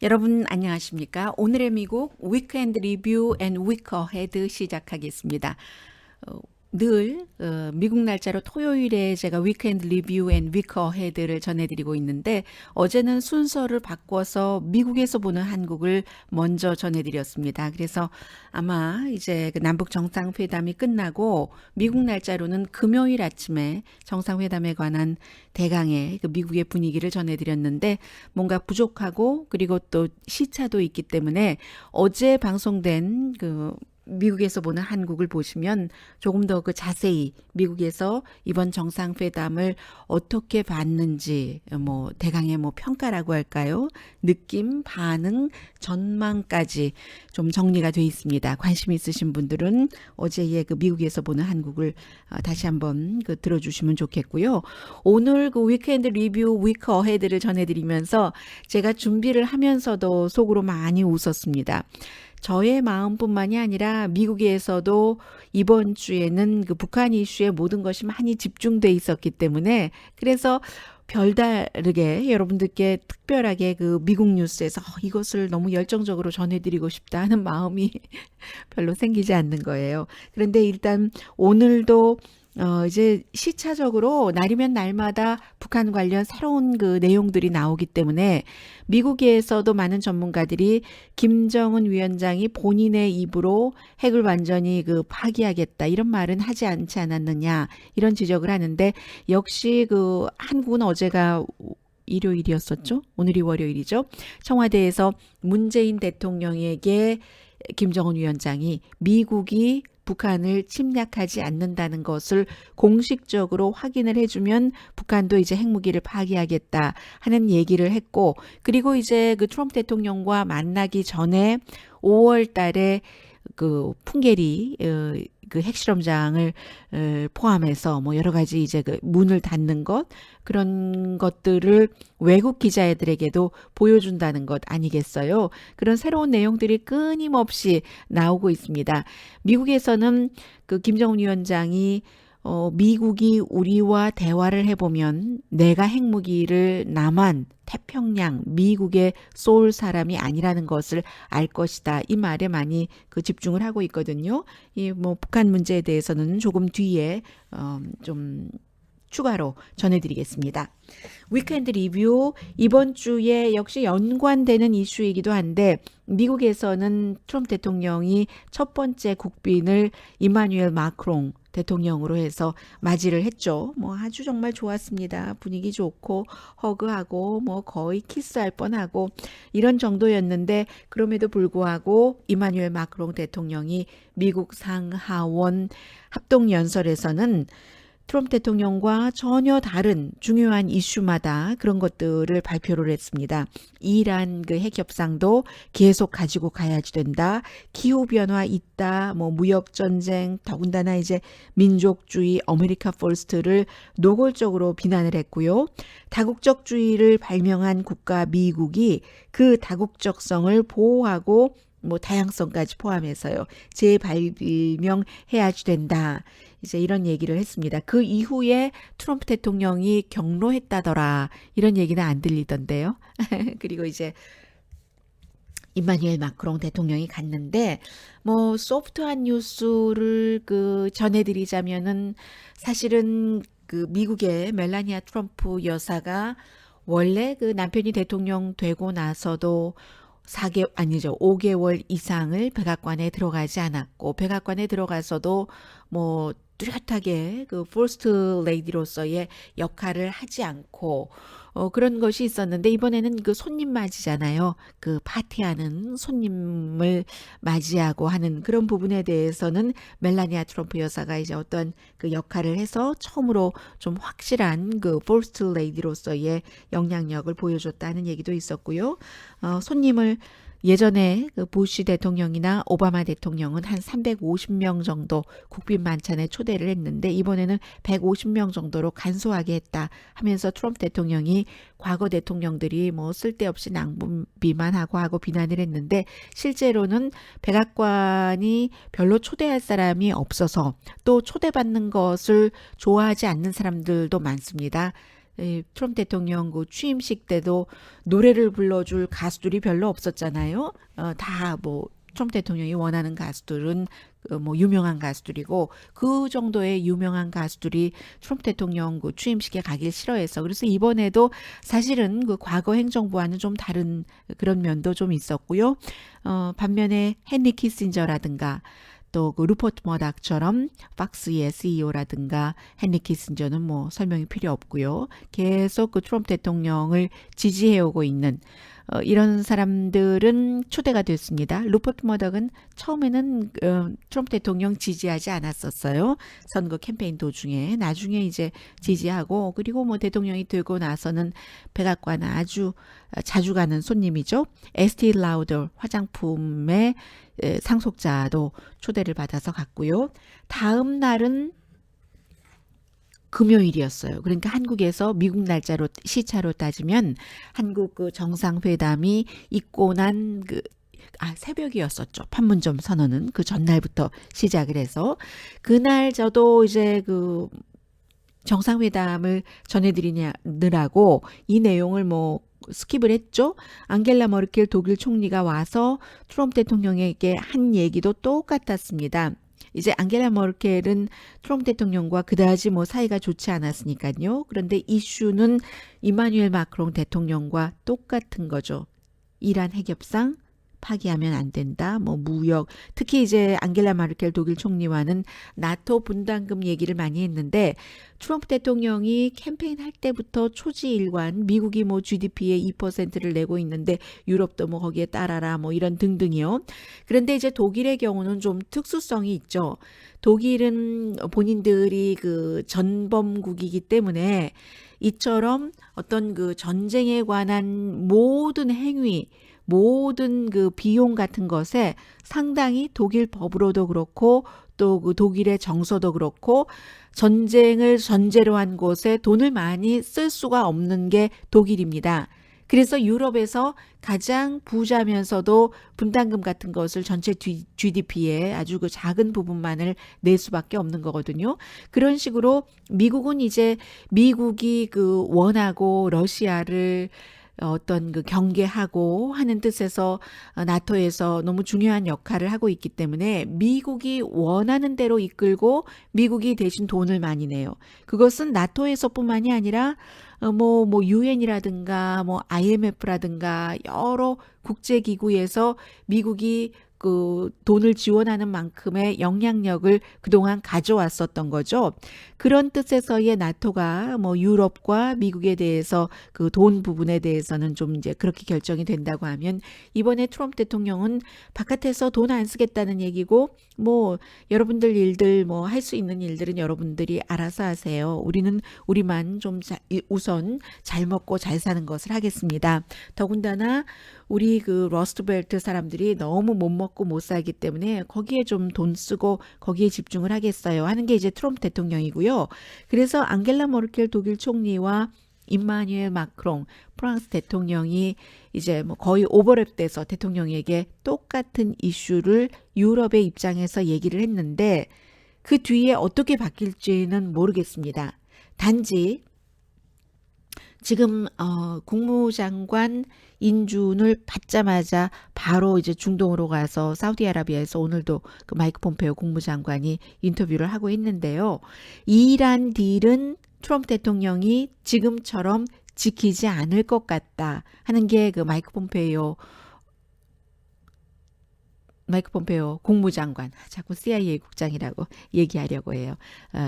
여러분 안녕하십니까? 오늘의 미국 위크엔드 리뷰 앤 위크 어헤드 시작하겠습니다. 어, 늘 미국 날짜로 토요일에 제가 위크엔드 리뷰 앤 위크 어헤드를 전해드리고 있는데 어제는 순서를 바꿔서 미국에서 보는 한국을 먼저 전해드렸습니다. 그래서 아마 이제 그 남북 정상회담이 끝나고 미국 날짜로는 금요일 아침에 정상회담에 관한 대강의 그 미국의 분위기를 전해드렸는데 뭔가 부족하고 그리고 또 시차도 있기 때문에 어제 방송된 그 미국에서 보는 한국을 보시면 조금 더 그 자세히 미국에서 이번 정상회담을 어떻게 봤는지 뭐 대강의 뭐 평가라고 할까요? 느낌, 반응, 전망까지 좀 정리가 돼 있습니다. 관심 있으신 분들은 어제의 그 미국에서 보는 한국을 다시 한번 그 들어주시면 좋겠고요. 오늘 그 위크엔드 리뷰 위크 어헤드를 전해드리면서 제가 준비를 하면서도 속으로 많이 웃었습니다. 저의 마음뿐만이 아니라 미국에서도 이번 주에는 그 북한 이슈에 모든 것이 많이 집중돼 있었기 때문에 그래서 별다르게 여러분들께 특별하게 그 미국 뉴스에서 이것을 너무 열정적으로 전해드리고 싶다 하는 마음이 별로 생기지 않는 거예요. 그런데 일단 오늘도 이제 시차적으로 날이면 날마다 북한 관련 새로운 그 내용들이 나오기 때문에 미국에서도 많은 전문가들이 김정은 위원장이 본인의 입으로 핵을 완전히 그 파기하겠다 이런 말은 하지 않지 않았느냐 이런 지적을 하는데 역시 그 한국은 어제가 일요일이었었죠. 오늘이 월요일이죠. 청와대에서 문재인 대통령에게 김정은 위원장이 미국이 북한을 침략하지 않는다는 것을 공식적으로 확인을 해주면 북한도 이제 핵무기를 파기하겠다 하는 얘기를 했고 그리고 이제 그 트럼프 대통령과 만나기 전에 5월 달에 그 풍계리 그 핵실험장을 포함해서 뭐 여러 가지 이제 그 문을 닫는 것 그런 것들을 외국 기자들에게도 보여준다는 것 아니겠어요? 그런 새로운 내용들이 끊임없이 나오고 있습니다. 미국에서는 그 김정은 위원장이 미국이 우리와 대화를 해보면 내가 핵무기를 남한 태평양 미국에 쏠 사람이 아니라는 것을 알 것이다. 이 말에 많이 그 집중을 하고 있거든요. 이 뭐 북한 문제에 대해서는 조금 뒤에 좀 추가로 전해드리겠습니다. 위크엔드 리뷰 이번 주에 역시 연관되는 이슈이기도 한데 미국에서는 트럼프 대통령이 첫 번째 국빈을 이마누엘 마크롱 대통령으로 해서 맞이를 했죠. 뭐 아주 정말 좋았습니다. 분위기 좋고 허그하고 뭐 거의 키스할 뻔하고 이런 정도였는데 그럼에도 불구하고 이마누엘 마크롱 대통령이 미국 상하원 합동연설에서는 트럼프 대통령과 전혀 다른 중요한 이슈마다 그런 것들을 발표를 했습니다. 이란 그 핵 협상도 계속 가지고 가야지 된다. 기후 변화 있다. 뭐 무역 전쟁, 더군다나 이제 민족주의 아메리카 퍼스트를 노골적으로 비난을 했고요. 다국적주의를 발명한 국가 미국이 그 다국적성을 보호하고 뭐 다양성까지 포함해서요. 재발명해야지 된다. 이제 이런 얘기를 했습니다. 그 이후에 트럼프 대통령이 경로했다더라. 이런 얘기는 안 들리던데요. 그리고 이제 이마누엘 마크롱 대통령이 갔는데 뭐 소프트한 뉴스를 그 전해드리자면은 사실은 그 미국의 멜라니아 트럼프 여사가 원래 그 남편이 대통령 되고 나서도 5개월 이상을 백악관에 들어가지 않았고 백악관에 들어가서도 뭐 뚜렷하게 그 퍼스트 레이디로서의 역할을 하지 않고 그런 것이 있었는데 이번에는 그 손님 맞이잖아요. 그 파티하는 손님을 맞이하고 하는 그런 부분에 대해서는 멜라니아 트럼프 여사가 이제 어떤 그 역할을 해서 처음으로 좀 확실한 그 퍼스트 레이디로서의 영향력을 보여줬다는 얘기도 있었고요. 손님을 예전에 그 부시 대통령이나 오바마 대통령은 한 350명 정도 국빈 만찬에 초대를 했는데 이번에는 150명 정도로 간소하게 했다 하면서 트럼프 대통령이 과거 대통령들이 뭐 쓸데없이 낭비만 하고 비난을 했는데 실제로는 백악관이 별로 초대할 사람이 없어서 또 초대받는 것을 좋아하지 않는 사람들도 많습니다. 트럼프 대통령 그 취임식 때도 노래를 불러줄 가수들이 별로 없었잖아요. 다 뭐 트럼프 대통령이 원하는 가수들은 뭐 유명한 가수들이고 그 정도의 유명한 가수들이 트럼프 대통령 그 취임식에 가길 싫어해서 그래서 이번에도 사실은 그 과거 행정부와는 좀 다른 그런 면도 좀 있었고요. 반면에 헨리 키신저라든가 또 그 루퍼트 머닥처럼 팍스의 CEO라든가 헨리 키신저는 뭐 설명이 필요 없고요. 계속 그 트럼프 대통령을 지지해오고 있는 이런 사람들은 초대가 됐습니다. 루퍼트 머덕은 처음에는 트럼프 대통령 지지하지 않았었어요. 선거 캠페인 도중에 나중에 이제 지지하고 그리고 뭐 대통령이 되고 나서는 백악관 아주 자주 가는 손님이죠. 에스티 라우더 화장품의 상속자도 초대를 받아서 갔고요. 다음 날은 금요일이었어요. 그러니까 한국에서 미국 날짜로 시차로 따지면 한국 그 정상회담이 있고 난 새벽이었었죠. 판문점 선언은 그 전날부터 시작을 해서 그날 저도 이제 그 정상회담을 전해드리느라고 이 내용을 뭐 스킵을 했죠. 안겔라 머르켈 독일 총리가 와서 트럼프 대통령에게 한 얘기도 똑같았습니다. 이제 안겔라 머르켈은 트럼프 대통령과 그다지 뭐 사이가 좋지 않았으니까요. 그런데 이슈는 이마누엘 마크롱 대통령과 똑같은 거죠. 이란 핵협상 파기하면 안 된다. 뭐 무역, 특히 이제 안겔라 마르켈 독일 총리와는 나토 분담금 얘기를 많이 했는데 트럼프 대통령이 캠페인 할 때부터 초지일관 미국이 뭐 GDP의 2%를 내고 있는데 유럽도 뭐 거기에 따라라 뭐 이런 등등이요. 그런데 이제 독일의 경우는 좀 특수성이 있죠. 독일은 본인들이 그 전범국이기 때문에 이처럼 어떤 그 전쟁에 관한 모든 행위 모든 그 비용 같은 것에 상당히 독일 법으로도 그렇고 또 그 독일의 정서도 그렇고 전쟁을 전제로 한 곳에 돈을 많이 쓸 수가 없는 게 독일입니다. 그래서 유럽에서 가장 부자면서도 분담금 같은 것을 전체 GDP의 아주 그 작은 부분만을 낼 수밖에 없는 거거든요. 그런 식으로 미국은 이제 미국이 그 원하고 러시아를 어떤 그 경계하고 하는 뜻에서 나토에서 너무 중요한 역할을 하고 있기 때문에 미국이 원하는 대로 이끌고 미국이 대신 돈을 많이 내요. 그것은 나토에서뿐만이 아니라 뭐 유엔이라든가 뭐 IMF라든가 여러 국제기구에서 미국이 그 돈을 지원하는 만큼의 영향력을 그동안 가져왔었던 거죠. 그런 뜻에서의 나토가 뭐 유럽과 미국에 대해서 그 돈 부분에 대해서는 좀 이제 그렇게 결정이 된다고 하면 이번에 트럼프 대통령은 바깥에서 돈 안 쓰겠다는 얘기고 뭐 여러분들 일들 뭐 할 수 있는 일들은 여러분들이 알아서 하세요. 우리는 우리만 좀 우선 잘 먹고 잘 사는 것을 하겠습니다. 더군다나 우리 그 러스트벨트 사람들이 너무 못 먹고 못 살기 때문에 거기에 좀 돈 쓰고 거기에 집중을 하겠어요 하는 게 이제 트럼프 대통령이고요. 그래서 안겔라 머르켈 독일 총리와 임마누엘 마크롱 프랑스 대통령이 이제 뭐 거의 오버랩돼서 대통령에게 똑같은 이슈를 유럽의 입장에서 얘기를 했는데 그 뒤에 어떻게 바뀔지는 모르겠습니다. 단지 지금 국무장관 인준을 받자마자 바로 이제 중동으로 가서 사우디아라비아에서 오늘도 그 마이크 폼페오 국무장관이 인터뷰를 하고 있는데요. 이란 딜은 트럼프 대통령이 지금처럼 지키지 않을 것 같다 하는 게 그 마이크 폼페오 국무장관, 자꾸 CIA 국장이라고 얘기하려고 해요.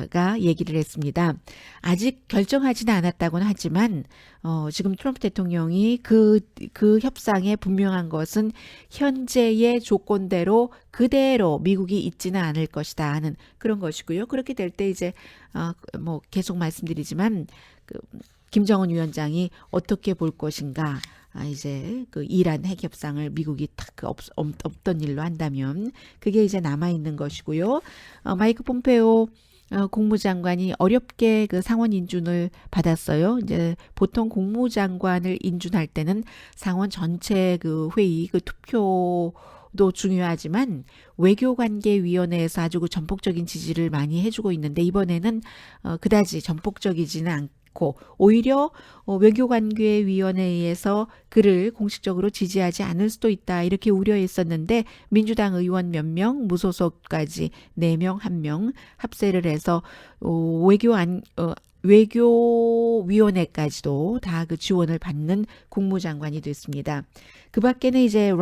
가 얘기를 했습니다. 아직 결정하지는 않았다고는 하지만 지금 트럼프 대통령이 그 협상에 분명한 것은 현재의 조건대로 그대로 미국이 있지는 않을 것이다 하는 그런 것이고요. 그렇게 될 때 이제 뭐 계속 말씀드리지만 김정은 위원장이 어떻게 볼 것인가. 이제 그 이란 핵 협상을 미국이 딱 없던 일로 한다면 그게 이제 남아 있는 것이고요. 마이크 폼페오 국무장관이 어렵게 그 상원 인준을 받았어요. 이제 보통 국무장관을 인준할 때는 상원 전체 그 회의 그 투표도 중요하지만 외교관계위원회에서 아주 그 전폭적인 지지를 많이 해주고 있는데 이번에는 그다지 전폭적이지는 않고 오히려 외교관계위원회에서 그를 공식적으로 지지하지 않을 수도 있다 이렇게 우려했었는데 민주당 의원 몇 명, 무소속까지 4명, 1명 합세를 해서 외교위원회까지도 다 그 지원을 받는 국무장관이 됐습니다. 그 밖에는 이제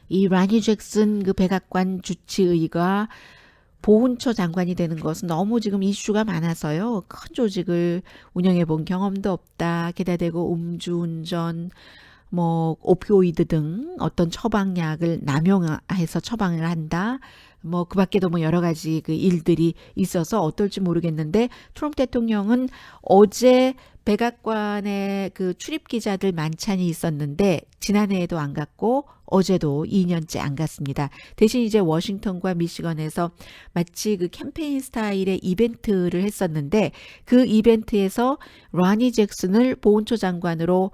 이 라니 잭슨 그 백악관 주치의가 보훈처 장관이 되는 것은 너무 지금 이슈가 많아서요. 큰 조직을 운영해 본 경험도 없다. 게다 대고 음주운전, 뭐 오피오이드 등 어떤 처방약을 남용해서 처방을 한다. 뭐 그 밖에도 뭐 여러 가지 그 일들이 있어서 어떨지 모르겠는데 트럼프 대통령은 어제 백악관에 그 출입 기자들 만찬이 있었는데 지난해에도 안 갔고 어제도 2년째 안 갔습니다. 대신 이제 워싱턴과 미시건에서 마치 그 캠페인 스타일의 이벤트를 했었는데 그 이벤트에서 라니 잭슨을 보훈처 장관으로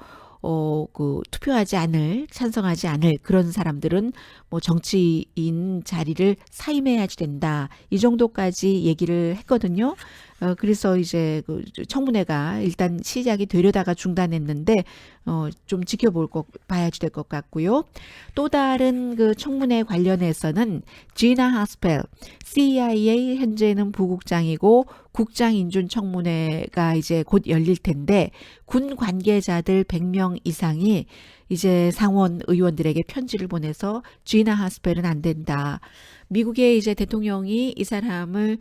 찬성하지 않을 그런 사람들은 뭐 정치인 자리를 사임해야지 된다. 이 정도까지 얘기를 했거든요. 그래서 이제 그 청문회가 일단 시작이 되려다가 중단했는데, 좀 봐야지 될 것 같고요. 또 다른 그 청문회 관련해서는 지나 하스펠, CIA 현재는 부국장이고 국장 인준 청문회가 이제 곧 열릴 텐데, 군 관계자들 100명 이상이 이제 상원 의원들에게 편지를 보내서 지나 하스펠은 안 된다. 미국의 이제 대통령이 이 사람을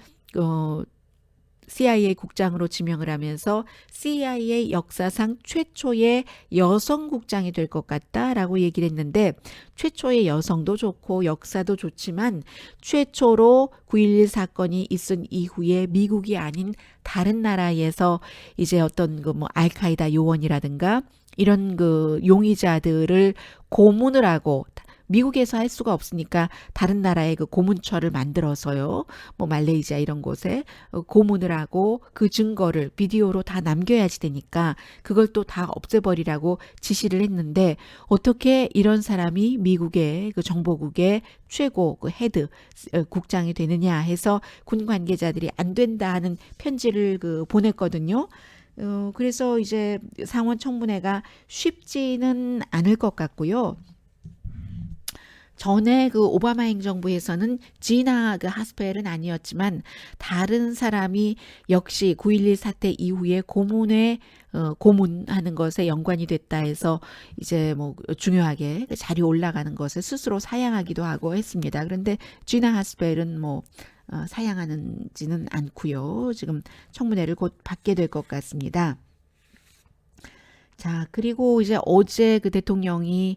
CIA 국장으로 지명을 하면서 CIA 역사상 최초의 여성 국장이 될 것 같다라고 얘기를 했는데 최초의 여성도 좋고 역사도 좋지만 최초로 9.11 사건이 있은 이후에 미국이 아닌 다른 나라에서 이제 어떤 그 뭐 알카이다 요원이라든가 이런 그 용의자들을 고문을 하고 미국에서 할 수가 없으니까 다른 나라의 그 고문처를 만들어서요. 뭐 말레이시아 이런 곳에 고문을 하고 그 증거를 비디오로 다 남겨야지 되니까 그걸 또 다 없애버리라고 지시를 했는데 어떻게 이런 사람이 미국의 그 정보국의 최고 그 헤드 국장이 되느냐 해서 군 관계자들이 안 된다 하는 편지를 그 보냈거든요. 그래서 이제 상원 청문회가 쉽지는 않을 것 같고요. 전에 그 오바마 행정부에서는 지나 그 하스펠은 아니었지만 다른 사람이 역시 9.11 사태 이후에 고문하는 것에 연관이 됐다 해서 이제 뭐 중요하게 자리 올라가는 것을 스스로 사양하기도 하고 했습니다. 그런데 지나 하스펠은 뭐 사양하는지는 않고요. 지금 청문회를 곧 받게 될 것 같습니다. 자, 그리고 이제 어제 그 대통령이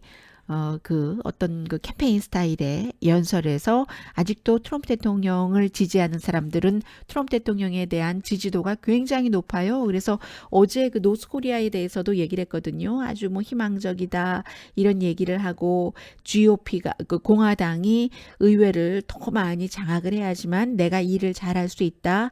그 어떤 그 캠페인 스타일의 연설에서 아직도 트럼프 대통령을 지지하는 사람들은 트럼프 대통령에 대한 지지도가 굉장히 높아요. 그래서 어제 그 노스코리아에 대해서도 얘기를 했거든요. 아주 뭐 희망적이다 이런 얘기를 하고 GOP가 그 공화당이 의회를 더 많이 장악을 해야지만 내가 일을 잘할 수 있다.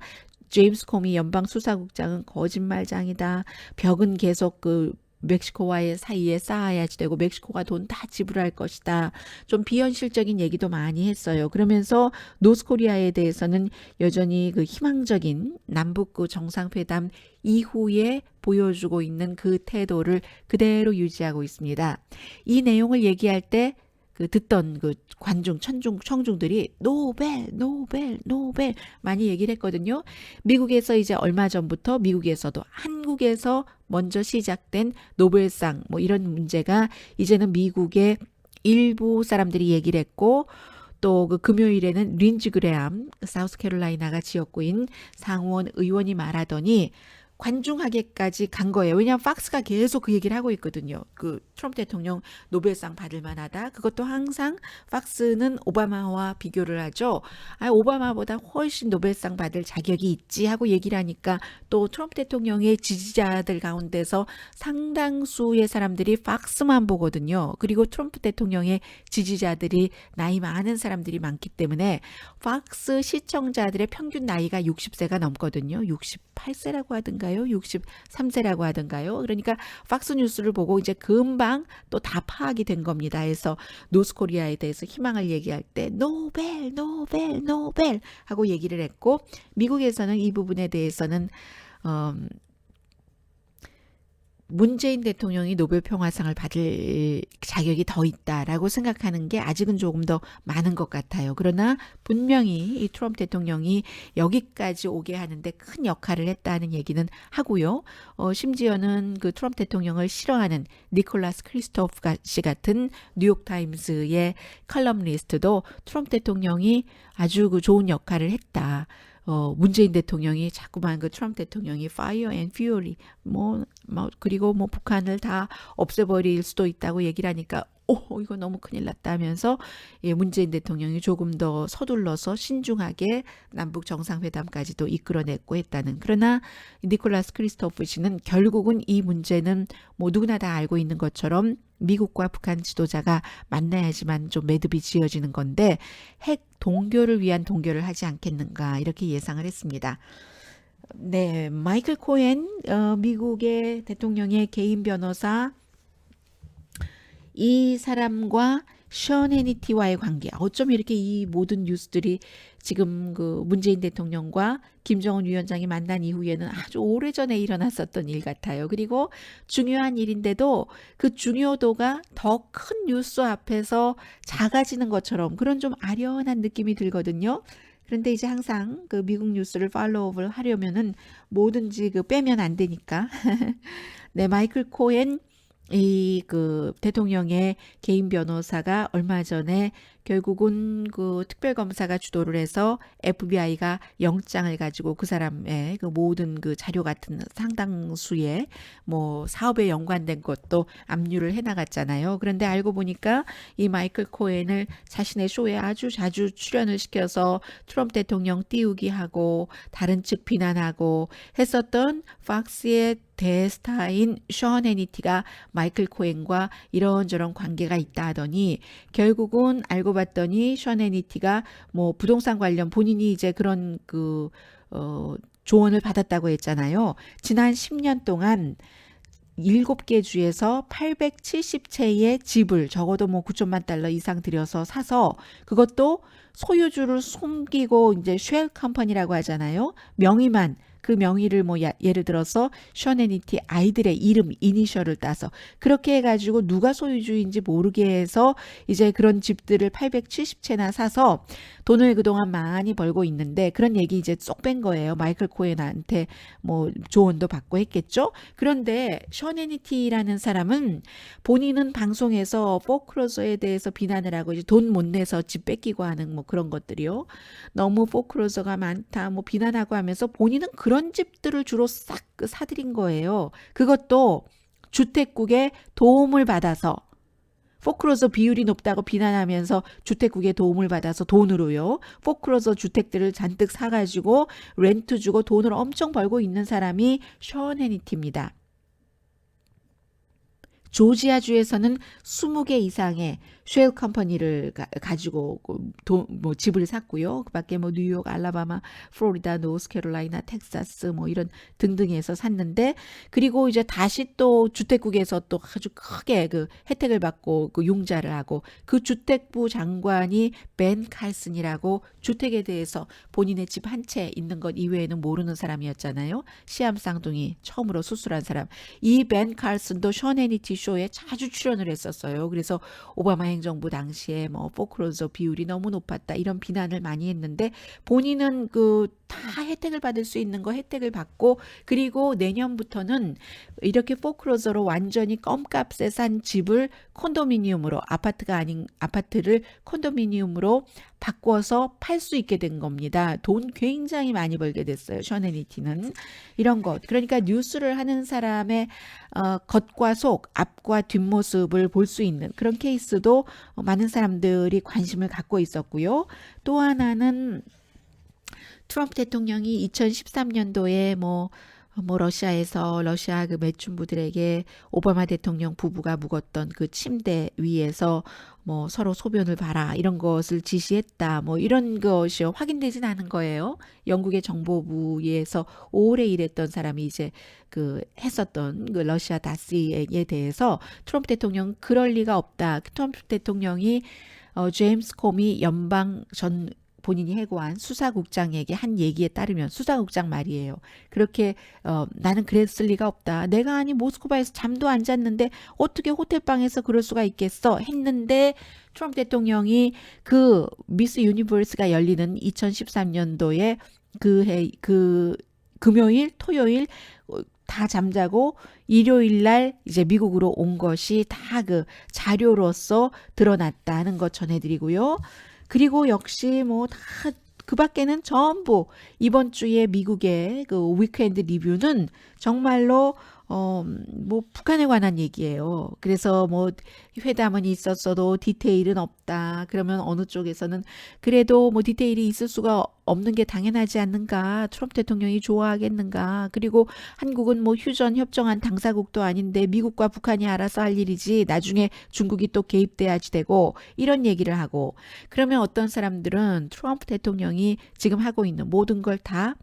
제임스 코미 연방수사국장은 거짓말장이다. 벽은 계속 그 멕시코와의 사이에 쌓아야지 되고 멕시코가 돈 다 지불할 것이다. 좀 비현실적인 얘기도 많이 했어요. 그러면서 노스코리아에 대해서는 여전히 그 희망적인 남북 그 정상회담 이후에 보여주고 있는 그 태도를 그대로 유지하고 있습니다. 이 내용을 얘기할 때 그 듣던 그 청중들이 노벨 많이 얘기를 했거든요. 미국에서 이제 얼마 전부터 미국에서도 한국에서 먼저 시작된 노벨상 뭐 이런 문제가 이제는 미국의 일부 사람들이 얘기를 했고 또 그 금요일에는 린지 그레함 사우스캐롤라이나가 지역구인 상원 의원이 말하더니 관중하게까지 간 거예요. 왜냐하면 팍스가 계속 그 얘기를 하고 있거든요. 그 트럼프 대통령 노벨상 받을 만하다. 그것도 항상 팍스는 오바마와 비교를 하죠. 오바마보다 훨씬 노벨상 받을 자격이 있지 하고 얘기를 하니까 또 트럼프 대통령의 지지자들 가운데서 상당수의 사람들이 팍스만 보거든요. 그리고 트럼프 대통령의 지지자들이 나이 많은 사람들이 많기 때문에 팍스 시청자들의 평균 나이가 60세가 넘거든요. 68세라고 하든가 하던가요? 63세라고 하던가요? 그러니까 팍스 뉴스를 보고 이제 금방 또 다 파악이 된 겁니다. 그래서 노스코리아에 대해서 희망을 얘기할 때 노벨 노벨 노벨 하고 얘기를 했고, 미국에서는 이 부분에 대해서는 문재인 대통령이 노벨 평화상을 받을 자격이 더 있다라고 생각하는 게 아직은 조금 더 많은 것 같아요. 그러나 분명히 이 트럼프 대통령이 여기까지 오게 하는데 큰 역할을 했다는 얘기는 하고요. 심지어는 그 트럼프 대통령을 싫어하는 니콜라스 크리스토프 씨 같은 뉴욕타임스의 컬럼니스트도 트럼프 대통령이 아주 그 좋은 역할을 했다. 문재인 대통령이 자꾸만 그 트럼프 대통령이 fire and fury 그리고 뭐 북한을 다 없애버릴 수도 있다고 얘기를 하니까 이거 너무 큰일 났다 하면서 문재인 대통령이 조금 더 서둘러서 신중하게 남북 정상회담까지도 이끌어냈고 했다는. 그러나 니콜라스 크리스토프 씨는 결국은 이 문제는 뭐 누구나 다 알고 있는 것처럼 미국과 북한 지도자가 만나야지만 좀 매듭이 지어지는 건데 핵 동결을 위한 동결을 하지 않겠는가 이렇게 예상을 했습니다. 네, 마이클 코엔 미국의 대통령의 개인 변호사, 이 사람과 션 해니티와의 관계, 어쩜 이렇게 이 모든 뉴스들이 지금 그 문재인 대통령과 김정은 위원장이 만난 이후에는 아주 오래전에 일어났었던 일 같아요. 그리고 중요한 일인데도 그 중요도가 더 큰 뉴스 앞에서 작아지는 것처럼 그런 좀 아련한 느낌이 들거든요. 그런데 이제 항상 그 미국 뉴스를 팔로우업을 하려면은 뭐든지 그 빼면 안 되니까. 네, 마이클 코엔 이 그 대통령의 개인 변호사가 얼마 전에 결국은 그 특별검사가 주도를 해서 FBI가 영장을 가지고 그 사람의 그 모든 그 자료 같은 상당수의 뭐 사업에 연관된 것도 압류를 해나갔잖아요. 그런데 알고 보니까 이 마이클 코엔을 자신의 쇼에 아주 자주 출연을 시켜서 트럼프 대통령 띄우기 하고 다른 측 비난하고 했었던 팍스의 대스타인 션 해니티가 마이클 코엔과 이런저런 관계가 있다 하더니 결국은 알고 봤더니 션 해니티가 뭐 부동산 관련 본인이 이제 그런 그 조언을 받았다고 했잖아요. 지난 10년 동안 7개 주에서 870채의 집을 적어도 뭐 9천만 달러 이상 들여서 사서 그것도 소유주를 숨기고 이제 쉘 컴퍼니라고 하잖아요. 명의만 그 명의를 뭐 예를 들어서 션 해니티 아이들의 이름 이니셜을 따서 그렇게 해가지고 누가 소유주인지 모르게 해서 이제 그런 집들을 870채나 사서 돈을 그동안 많이 벌고 있는데 그런 얘기 이제 쏙 뺀 거예요. 마이클 코엔한테 뭐 조언도 받고 했겠죠. 그런데 션 해니티라는 사람은 본인은 방송에서 포크로저에 대해서 비난을 하고 이제 돈 못 내서 집 뺏기고 하는 뭐 그런 것들이요. 너무 포크로저가 많다 뭐 비난하고 하면서 본인은 그런 집들을 주로 싹 사들인 거예요. 그것도 주택국의 도움을 받아서 포크로저 비율이 높다고 비난하면서 주택국의 도움을 받아서 돈으로요. 포크로저 주택들을 잔뜩 사가지고 렌트 주고 돈을 엄청 벌고 있는 사람이 션 해니티입니다. 조지아주에서는 20개 이상의 쉘 컴퍼니를 가지고 뭐 집을 샀고요. 그밖에 뭐 뉴욕, 알라바마, 플로리다, 노스캐롤라이나, 텍사스 뭐 이런 등등에서 샀는데 그리고 이제 다시 또 주택국에서 또 아주 크게 그 혜택을 받고 그 융자를 하고 그 주택부 장관이 벤 칼슨이라고 주택에 대해서 본인의 집 한 채 있는 것 이외에는 모르는 사람이었잖아요. 시암 쌍둥이 처음으로 수술한 사람. 이 벤 칼슨도 션 해니티 쇼에 자주 출연을 했었어요. 그래서 오바마 행정부 당시에 뭐 포크로저 비율이 너무 높았다 이런 비난을 많이 했는데 본인은 그 다 혜택을 받을 수 있는 거 혜택을 받고 그리고 내년부터는 이렇게 포크로저로 완전히 껌값에 산 집을 콘도미니움으로 아파트가 아닌 아파트를 콘도미니움으로 바꿔서 팔 수 있게 된 겁니다. 돈 굉장히 많이 벌게 됐어요. 션 해니티는 이런 것. 그러니까 뉴스를 하는 사람의 겉과 속, 앞과 뒷모습을 볼 수 있는 그런 케이스도 많은 사람들이 관심을 갖고 있었고요. 또 하나는 트럼프 대통령이 2013년도에 뭐 뭐 러시아에서 러시아 그 매춘부들에게 오바마 대통령 부부가 묵었던 그 침대 위에서 뭐 서로 소변을 봐라 이런 것을 지시했다 뭐 이런 것이 확인되진 않은 거예요. 영국의 정보부에서 오래 일했던 사람이 이제 그 했었던 그 러시아 다스에 대해서 트럼프 대통령 그럴 리가 없다. 트럼프 대통령이 제임스 코미 연방 전 본인이 해고한 수사국장에게 한 얘기에 따르면 수사국장 말이에요. 그렇게 나는 그랬을 리가 없다. 내가 아니 모스크바에서 잠도 안 잤는데 어떻게 호텔방에서 그럴 수가 있겠어 했는데 트럼프 대통령이 그 미스 유니버스가 열리는 2013년도에 그 금요일, 토요일 다 잠자고 일요일 날 이제 미국으로 온 것이 다 그 자료로서 드러났다는 것 전해드리고요. 그리고 역시 뭐 다 그 밖에는 전부 이번 주에 미국의 그 위크엔드 리뷰는 정말로 뭐 북한에 관한 얘기예요. 그래서 뭐 회담은 있었어도 디테일은 없다. 그러면 어느 쪽에서는 그래도 뭐 디테일이 있을 수가 없는 게 당연하지 않는가. 트럼프 대통령이 좋아하겠는가. 그리고 한국은 뭐 휴전 협정한 당사국도 아닌데 미국과 북한이 알아서 할 일이지. 나중에 중국이 또 개입돼야지 되고 이런 얘기를 하고 그러면 어떤 사람들은 트럼프 대통령이 지금 하고 있는 모든 걸 다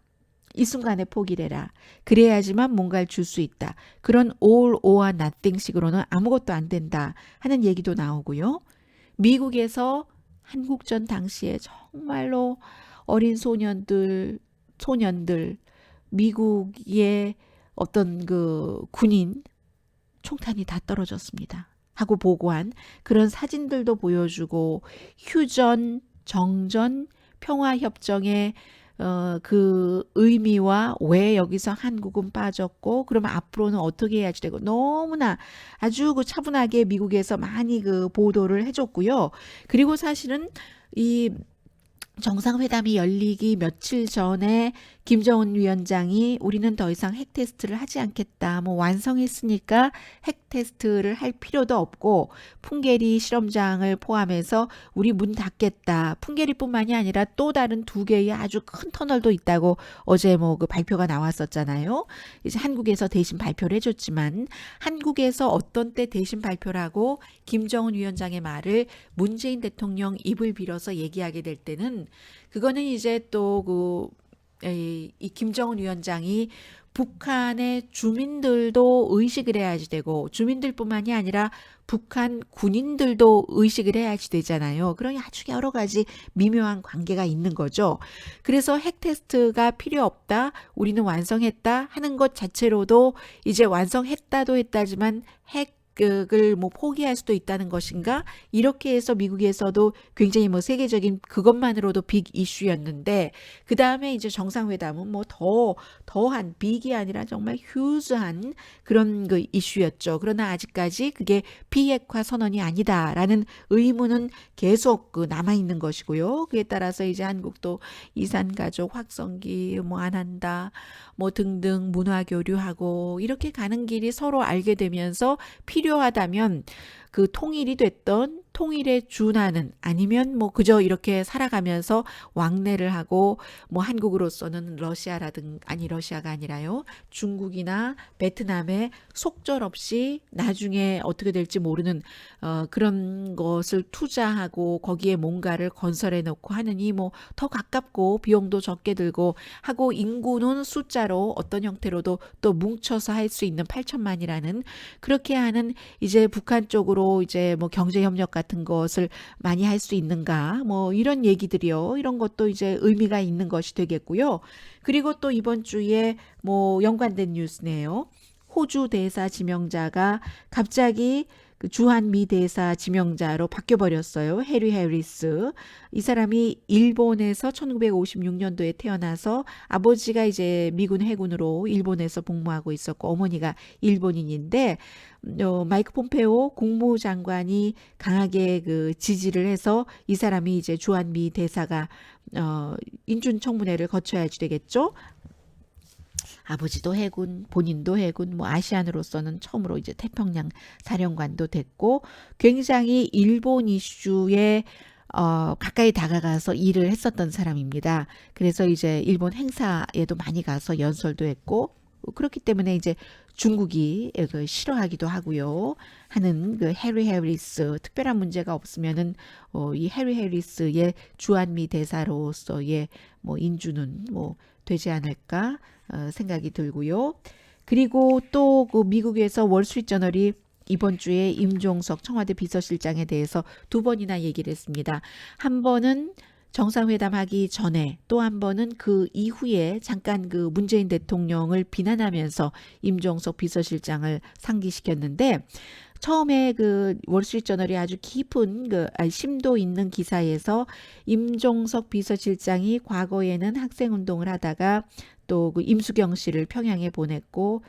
이 순간에 포기를 해라. 그래야지만 뭔가를 줄 수 있다. 그런 all or nothing 식으로는 아무것도 안 된다 하는 얘기도 나오고요. 미국에서 한국전 당시에 정말로 어린 소년들 미국의 어떤 그 군인 총탄이 다 떨어졌습니다. 하고 보고한 그런 사진들도 보여주고 휴전, 정전, 평화협정의 그 의미와 왜 여기서 한국은 빠졌고 그러면 앞으로는 어떻게 해야지 되고 너무나 아주 그 차분하게 미국에서 많이 그 보도를 해줬고요. 그리고 사실은 이 정상회담이 열리기 며칠 전에 김정은 위원장이 우리는 더 이상 핵 테스트를 하지 않겠다. 뭐 완성했으니까 핵 테스트를 할 필요도 없고 풍계리 실험장을 포함해서 우리 문 닫겠다. 풍계리뿐만이 아니라 또 다른 2개의 아주 큰 터널도 있다고 어제 뭐 그 발표가 나왔었잖아요. 이제 한국에서 대신 발표를 해줬지만 한국에서 어떤 때 대신 발표를 하고 김정은 위원장의 말을 문재인 대통령 입을 빌어서 얘기하게 될 때는 그거는 이제 또 이 김정은 위원장이 북한의 주민들도 의식을 해야지 되고 주민들뿐만이 아니라 북한 군인들도 의식을 해야지 되잖아요. 그런 아주 여러 가지 미묘한 관계가 있는 거죠. 그래서 핵 테스트가 필요 없다. 우리는 완성했다 하는 것 자체로도 이제 완성했다도 했다지만 핵을 뭐 포기할 수도 있다는 것인가? 이렇게 해서 미국에서도 굉장히 뭐 세계적인 그것만으로도 빅 이슈였는데 그 다음에 이제 정상회담은 뭐 더한 빅이 아니라 정말 휴즈한 그런 그 이슈였죠. 그러나 아직까지 그게 비핵화 선언이 아니다라는 의문은 계속 그 남아 있는 것이고요. 그에 따라서 이제 한국도 이산가족 확성기 뭐 안 한다. 뭐 등등 문화 교류하고 이렇게 가는 길이 서로 알게 되면서 필요하다면 그 통일이 됐던 통일에 준하는 아니면 뭐 그저 이렇게 살아가면서 왕래를 하고 뭐 한국으로서는 러시아가 아니라요. 중국이나 베트남에 속절없이 나중에 어떻게 될지 모르는 그런 것을 투자하고 거기에 뭔가를 건설해 놓고 하느니 뭐 더 가깝고 비용도 적게 들고 하고 인구는 숫자로 어떤 형태로도 또 뭉쳐서 할 수 있는 8천만이라는 그렇게 하는 이제 북한 쪽으로 이제 뭐 경제 협력 같은 것을 많이 할 수 있는가 뭐 이런 얘기들이요. 이런 것도 이제 의미가 있는 것이 되겠고요. 그리고 또 이번 주에 뭐 연관된 뉴스네요. 호주 대사 지명자가 갑자기 그 주한미 대사 지명자로 바뀌어버렸어요. 해리 해리스. 이 사람이 일본에서 1956년도에 태어나서 아버지가 이제 미군 해군으로 일본에서 복무하고 있었고 어머니가 일본인인데 마이크 폼페오 국무장관이 강하게 그 지지를 해서 이 사람이 이제 주한미 대사가 인준청문회를 거쳐야지 되겠죠. 아버지도 해군, 본인도 해군, 뭐 아시안으로서는 처음으로 이제 태평양 사령관도 됐고 굉장히 일본 이슈에 가까이 다가가서 일을 했었던 사람입니다. 그래서 이제 일본 행사에도 많이 가서 연설도 했고 그렇기 때문에 이제 중국이 그 싫어하기도 하고요. 하는 그 해리 해리스 특별한 문제가 없으면은 이 해리 해리스의 주한미 대사로서의 뭐 인준은 뭐 되지 않을까 생각이 들고요. 그리고 또 그 미국에서 월스트리트저널이 이번 주에 임종석 청와대 비서실장에 대해서 두 번이나 얘기를 했습니다. 한 번은 정상회담 하기 전에 또 한 번은 그 이후에 잠깐 그 문재인 대통령을 비난하면서 임종석 비서실장을 상기시켰는데 처음에 그 월스트리트저널이 아주 깊은 심도 있는 기사에서 임종석 비서실장이 과거에는 학생운동을 하다가 또 그 임수경 씨를 평양에 보냈고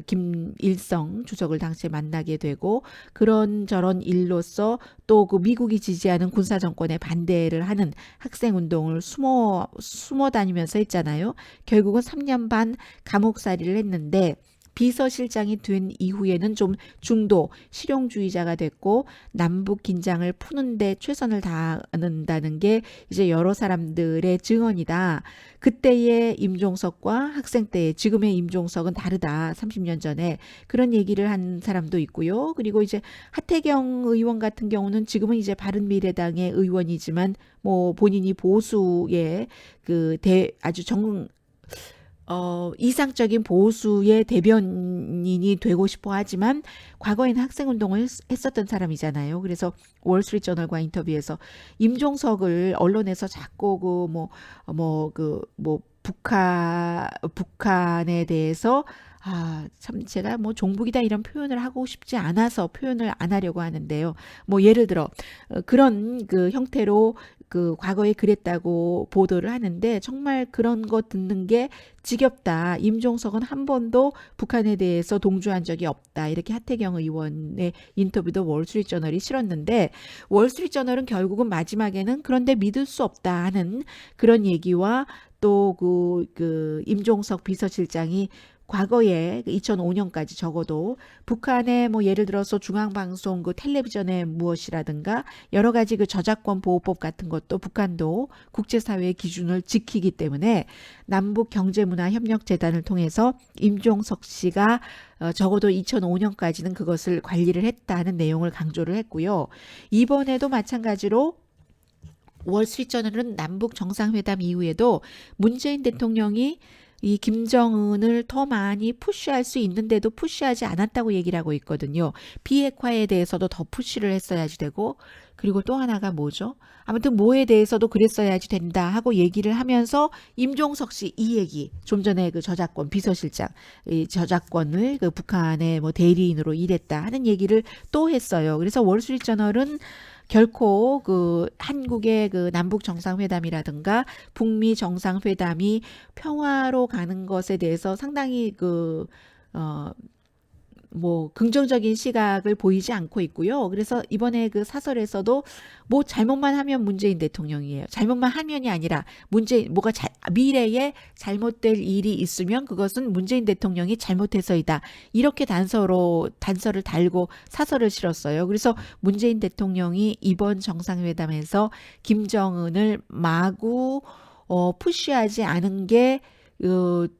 김일성 주석을 당시에 만나게 되고 그런저런 일로서 또 그 미국이 지지하는 군사 정권에 반대를 하는 학생운동을 숨어 다니면서 했잖아요. 결국은 3년 반 감옥살이를 했는데 비서실장이 된 이후에는 좀 중도 실용주의자가 됐고 남북 긴장을 푸는데 최선을 다한다는 게 이제 여러 사람들의 증언이다. 그때의 임종석과 학생 때의 지금의 임종석은 다르다. 30년 전에 그런 얘기를 한 사람도 있고요. 그리고 이제 하태경 의원 같은 경우는 지금은 이제 바른미래당의 의원이지만 뭐 본인이 보수의 아주 이상적인 보수의 대변인이 되고 싶어 하지만 과거에는 학생운동을 했었던 사람이잖아요. 그래서 월스트리트저널과 인터뷰에서 임종석을 언론에서 자꾸 북한에 대해서 참 제가 뭐 종북이다 이런 표현을 하고 싶지 않아서 표현을 안 하려고 하는데요. 뭐 예를 들어 그런 그 형태로 그 과거에 그랬다고 보도를 하는데 정말 그런 거 듣는 게 지겹다. 임종석은 한 번도 북한에 대해서 동조한 적이 없다. 이렇게 하태경 의원의 인터뷰도 월스트리트저널이 실었는데 월스트리트저널은 결국은 마지막에는 그런데 믿을 수 없다 하는 그런 얘기와 또 그 임종석 비서실장이 과거에 2005년까지 적어도 북한의 뭐 예를 들어서 중앙방송 그 텔레비전의 무엇이라든가 여러 가지 그 저작권 보호법 같은 것도 북한도 국제사회의 기준을 지키기 때문에 남북 경제문화협력재단을 통해서 임종석 씨가 적어도 2005년까지는 그것을 관리를 했다는 내용을 강조를 했고요. 이번에도 마찬가지로 월스트리트저널은 남북 정상회담 이후에도 문재인 대통령이 이 김정은을 더 많이 푸시할 수 있는데도 푸시하지 않았다고 얘기를 하고 있거든요. 비핵화에 대해서도 더 푸시를 했어야지 되고 그리고 또 하나가 뭐죠? 아무튼 뭐에 대해서도 그랬어야지 된다 하고 얘기를 하면서 임종석 씨 이 얘기 좀 전에 그 저작권 비서실장 이 저작권을 그 북한의 뭐 대리인으로 일했다 하는 얘기를 또 했어요. 그래서 월스트리트저널은 결코 그 한국의 그 남북 정상회담이라든가 북미 정상회담이 평화로 가는 것에 대해서 상당히 뭐 긍정적인 시각을 보이지 않고 있고요. 그래서 이번에 그 사설에서도 뭐 잘못만 하면 문재인 대통령이에요. 잘못만 하면이 아니라 미래에 잘못될 일이 있으면 그것은 문재인 대통령이 잘못해서이다. 이렇게 단서를 달고 사설을 실었어요. 그래서 문재인 대통령이 이번 정상회담에서 김정은을 마구 푸시하지 않은 게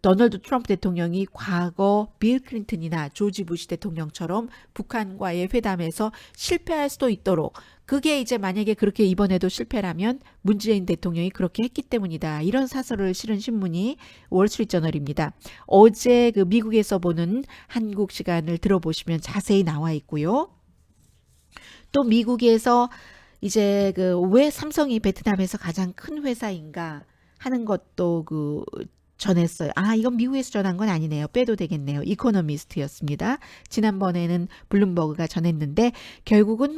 도널드 트럼프 대통령이 과거 빌 클린턴이나 조지 부시 대통령처럼 북한과의 회담에서 실패할 수도 있도록 그게 이제 만약에 그렇게 이번에도 실패라면 문재인 대통령이 그렇게 했기 때문이다. 이런 사설을 실은 신문이 월스트리트저널입니다. 어제 그 미국에서 보는 한국 시간을 들어보시면 자세히 나와 있고요. 또 미국에서 이제 왜 삼성이 베트남에서 가장 큰 회사인가 하는 것도 전했어요. 이건 미국에서 전한 건 아니네요. 빼도 되겠네요. 이코노미스트였습니다. 지난번에는 블룸버그가 전했는데 결국은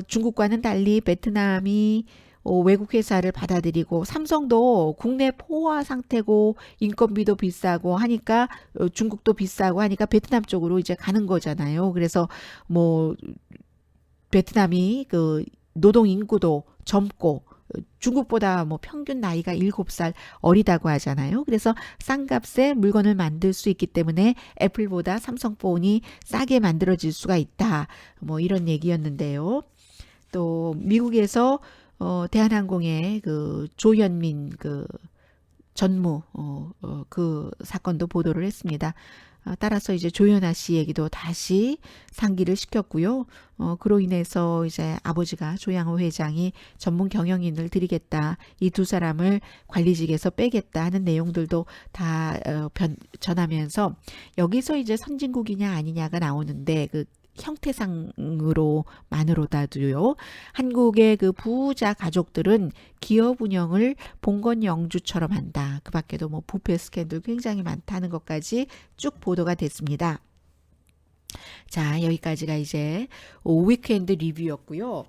중국과는 달리 베트남이 외국 회사를 받아들이고 삼성도 국내 포화 상태고 인건비도 비싸고 하니까 중국도 비싸고 하니까 베트남 쪽으로 이제 가는 거잖아요. 그래서 베트남이 노동 인구도 젊고 중국보다 평균 나이가 7살 어리다고 하잖아요. 그래서 싼 값에 물건을 만들 수 있기 때문에 애플보다 삼성폰이 싸게 만들어질 수가 있다. 이런 얘기였는데요. 또 미국에서 대한항공의 조현민 전무 그 사건도 보도를 했습니다. 따라서 이제 조연아 씨 얘기도 다시 상기를 시켰고요. 그로 인해서 이제 아버지가 조양호 회장이 전문 경영인을 들이겠다, 이 두 사람을 관리직에서 빼겠다 하는 내용들도 다 전하면서 여기서 이제 선진국이냐 아니냐가 나오는데 그 형태상으로만으로다도요. 한국의 그 부자 가족들은 기업 운영을 봉건 영주처럼 한다. 그 밖에도 뭐 부패 스캔들 굉장히 많다는 것까지 쭉 보도가 됐습니다. 자, 여기까지가 이제 위크엔드 리뷰였고요.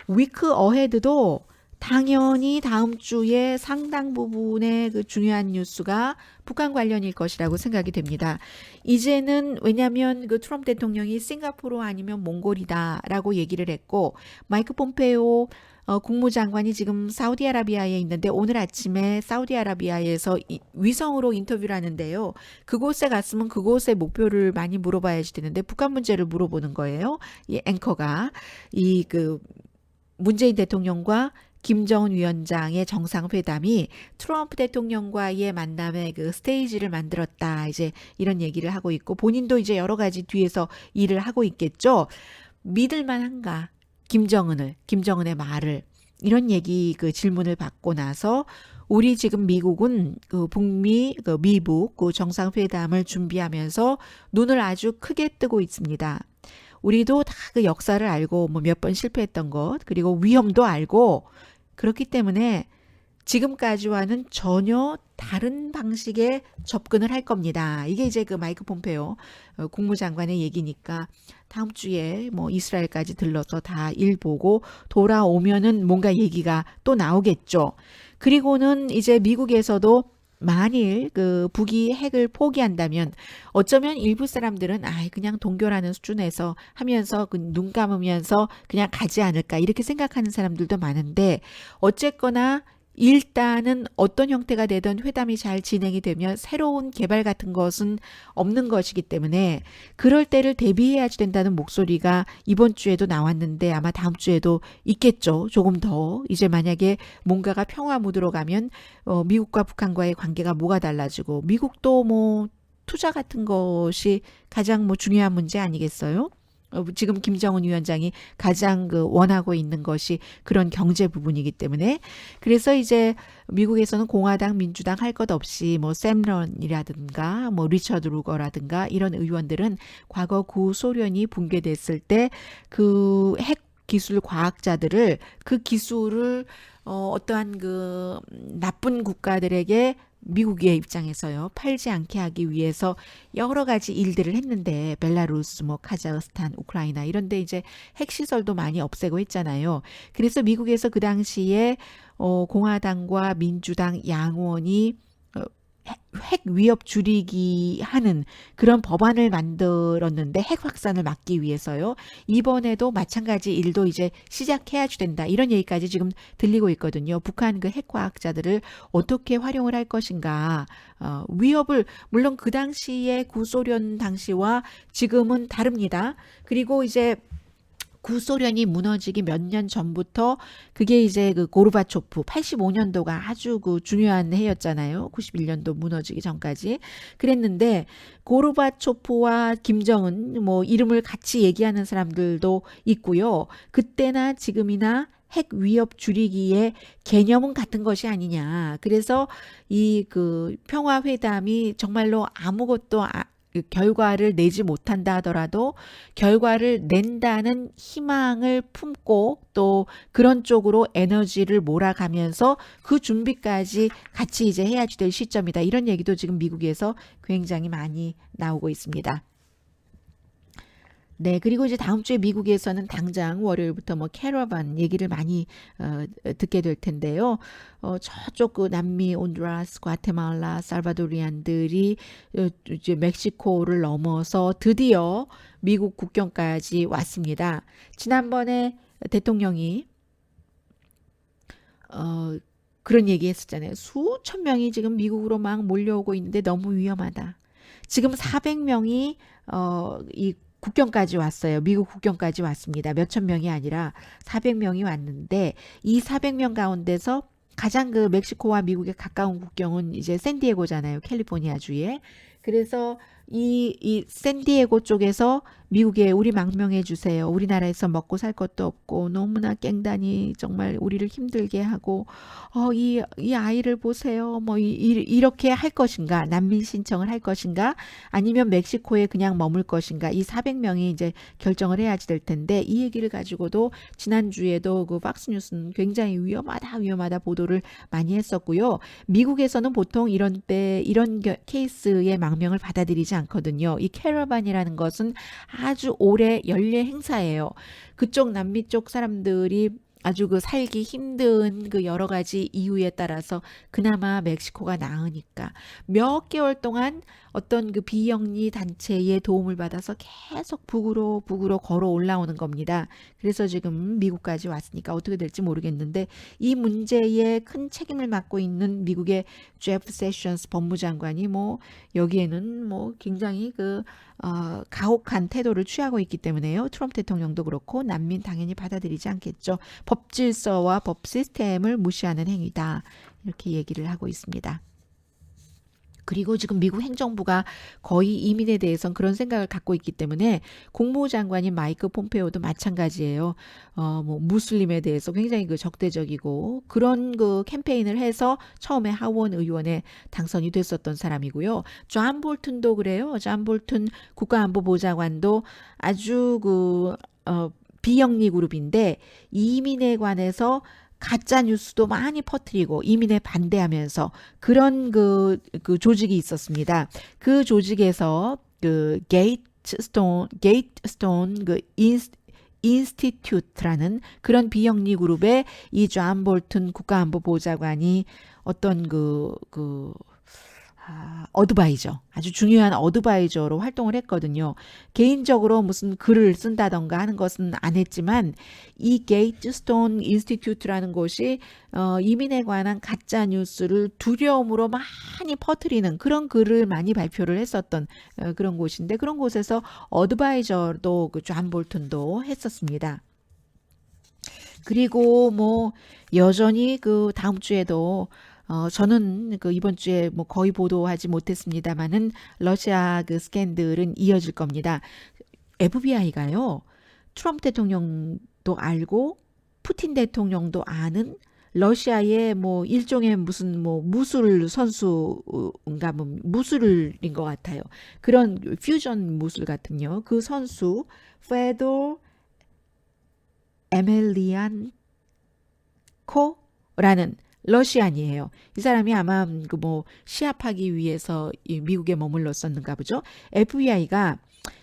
위크 어헤드도 당연히 다음 주에 상당 부분의 그 중요한 뉴스가 북한 관련일 것이라고 생각이 됩니다. 이제는 왜냐하면 그 트럼프 대통령이 싱가포르 아니면 몽골이다라고 얘기를 했고 마이크 폼페오 국무장관이 지금 사우디아라비아에 있는데 오늘 아침에 사우디아라비아에서 위성으로 인터뷰를 하는데요. 그곳에 갔으면 그곳의 목표를 많이 물어봐야지 되는데 북한 문제를 물어보는 거예요. 이 앵커가 이 그 문재인 대통령과 김정은 위원장의 정상회담이 트럼프 대통령과의 만남의 그 스테이지를 만들었다. 이제 이런 얘기를 하고 있고 본인도 이제 여러 가지 뒤에서 일을 하고 있겠죠. 믿을만한가? 김정은의 말을 이런 얘기 그 질문을 받고 나서 우리 지금 미국은 그 북미 그 미북 그 정상회담을 준비하면서 눈을 아주 크게 뜨고 있습니다. 우리도 다 그 역사를 알고 뭐 몇 번 실패했던 것 그리고 위험도 알고 그렇기 때문에 지금까지와는 전혀 다른 방식의 접근을 할 겁니다. 이게 이제 그 마이크 폼페오 국무장관의 얘기니까 다음 주에 뭐 이스라엘까지 들러서 다 일 보고 돌아오면은 뭔가 얘기가 또 나오겠죠. 그리고는 이제 미국에서도 만일 그 북이 핵을 포기한다면 어쩌면 일부 사람들은 그냥 동결하는 수준에서 하면서 눈 감으면서 그냥 가지 않을까 이렇게 생각하는 사람들도 많은데 어쨌거나 일단은 어떤 형태가 되든 회담이 잘 진행이 되면 새로운 개발 같은 것은 없는 것이기 때문에 그럴 때를 대비해야지 된다는 목소리가 이번 주에도 나왔는데 아마 다음 주에도 있겠죠. 조금 더 이제 만약에 뭔가가 평화 무드로 가면 미국과 북한과의 관계가 뭐가 달라지고 미국도 뭐 투자 같은 것이 가장 뭐 중요한 문제 아니겠어요? 지금 김정은 위원장이 가장 그 원하고 있는 것이 그런 경제 부분이기 때문에 그래서 이제 미국에서는 공화당, 민주당 할 것 없이 뭐 샘런이라든가 뭐 리처드 루거라든가 이런 의원들은 과거 구소련이 붕괴됐을 때 그 핵 기술 과학자들을 그 기술을 어떠한 그 나쁜 국가들에게 미국의 입장에서요 팔지 않게 하기 위해서 여러 가지 일들을 했는데 벨라루스, 뭐 카자흐스탄, 우크라이나 이런데 이제 핵시설도 많이 없애고 했잖아요. 그래서 미국에서 그 당시에 공화당과 민주당 양원이 핵 위협 줄이기 하는 그런 법안을 만들었는데 핵 확산을 막기 위해서요. 이번에도 마찬가지 일도 이제 시작해야지 된다. 이런 얘기까지 지금 들리고 있거든요. 북한 그 핵과학자들을 어떻게 활용을 할 것인가. 위협을 물론 그 당시에 구소련 당시와 지금은 다릅니다. 그리고 이제 구소련이 무너지기 몇 년 전부터 그게 이제 그 고르바초프 85년도가 아주 그 중요한 해였잖아요. 91년도 무너지기 전까지 그랬는데 고르바초프와 김정은 뭐 이름을 같이 얘기하는 사람들도 있고요. 그때나 지금이나 핵 위협 줄이기의 개념은 같은 것이 아니냐. 그래서 이 그 평화 회담이 정말로 아무것도 결과를 내지 못한다 하더라도 결과를 낸다는 희망을 품고 또 그런 쪽으로 에너지를 몰아가면서 그 준비까지 같이 이제 해야지 될 시점이다. 이런 얘기도 지금 미국에서 굉장히 많이 나오고 있습니다. 네, 그리고 이제 다음 주에 미국에서는 당장 월요일부터 뭐 캐러반 얘기를 많이 듣게 될 텐데요. 저쪽 그 남미, 온두라스, 과테말라, 살바도리안들이 이제 멕시코를 넘어서 드디어 미국 국경까지 왔습니다. 지난번에 대통령이 그런 얘기 했었잖아요. 수천 명이 지금 미국으로 막 몰려오고 있는데 너무 위험하다. 지금 400명이 이 국경까지 왔어요. 미국 국경까지 왔습니다. 몇천 명이 아니라 400명이 왔는데 이 400명 가운데서 가장 그 멕시코와 미국의 가까운 국경은 이제 샌디에고잖아요. 캘리포니아주에. 그래서 이 샌디에고 쪽에서 미국에 우리 망명해 주세요. 우리나라에서 먹고 살 것도 없고 너무나 깽단이 정말 우리를 힘들게 하고 이 아이를 보세요. 뭐 이렇게 할 것인가? 난민 신청을 할 것인가? 아니면 멕시코에 그냥 머물 것인가? 이 400명이 이제 결정을 해야지 될 텐데 이 얘기를 가지고도 지난주에도 그 팍스뉴스는 굉장히 위험하다 보도를 많이 했었고요. 미국에서는 보통 이런 케이스의 망명을 받아들이지 않거든요. 이 캐러반이라는 것은 아주 오래 연례 행사예요. 그쪽 남미 쪽 사람들이 아주 그 살기 힘든 그 여러 가지 이유에 따라서 그나마 멕시코가 나으니까 몇 개월 동안 어떤 그 비영리 단체의 도움을 받아서 계속 북으로 걸어 올라오는 겁니다. 그래서 지금 미국까지 왔으니까 어떻게 될지 모르겠는데 이 문제에 큰 책임을 맡고 있는 미국의 제프 세션스 법무장관이 뭐 여기에는 뭐 굉장히 가혹한 태도를 취하고 있기 때문에요. 트럼프 대통령도 그렇고 난민 당연히 받아들이지 않겠죠. 법 질서와 법 시스템을 무시하는 행위다. 이렇게 얘기를 하고 있습니다. 그리고 지금 미국 행정부가 거의 이민에 대해서는 그런 생각을 갖고 있기 때문에 국무부 장관인 마이크 폼페오도 마찬가지예요. 뭐 무슬림에 대해서 굉장히 그 적대적이고 그런 그 캠페인을 해서 처음에 하원 의원에 당선이 됐었던 사람이고요. 존 볼튼도 그래요. 존 볼튼 국가안보보좌관도 아주 비영리 그룹인데 이민에 관해서 가짜 뉴스도 많이 퍼뜨리고 이민에 반대하면서 그런 그 조직이 있었습니다. 그 조직에서 그 게이트스톤 인스티튜트라는 그런 비영리 그룹에 이 존 볼튼 국가안보보좌관이 어떤 어드바이저, 아주 중요한 어드바이저로 활동을 했거든요. 개인적으로 무슨 글을 쓴다던가 하는 것은 안 했지만 이 게이트스톤 인스티튜트라는 곳이 이민에 관한 가짜 뉴스를 두려움으로 많이 퍼뜨리는 그런 글을 많이 발표를 했었던 그런 곳인데 그런 곳에서 어드바이저도 그 존 볼튼도 했었습니다. 그리고 뭐 여전히 그 다음 주에도 저는 그 이번 주에 뭐 거의 보도하지 못했습니다만은 러시아 그 스캔들은 이어질 겁니다. FBI가요. 트럼프 대통령도 알고 푸틴 대통령도 아는 러시아의 뭐 일종의 무슨 뭐 무술 선수인가 뭐 무술인 것 같아요. 그런 퓨전 무술 같은요. 그 선수 페도 에멜리안코라는 러시안이에요. 이 사람이 아마 그 뭐 시합하기 위해서 미국에 머물렀었는가 보죠. FBI가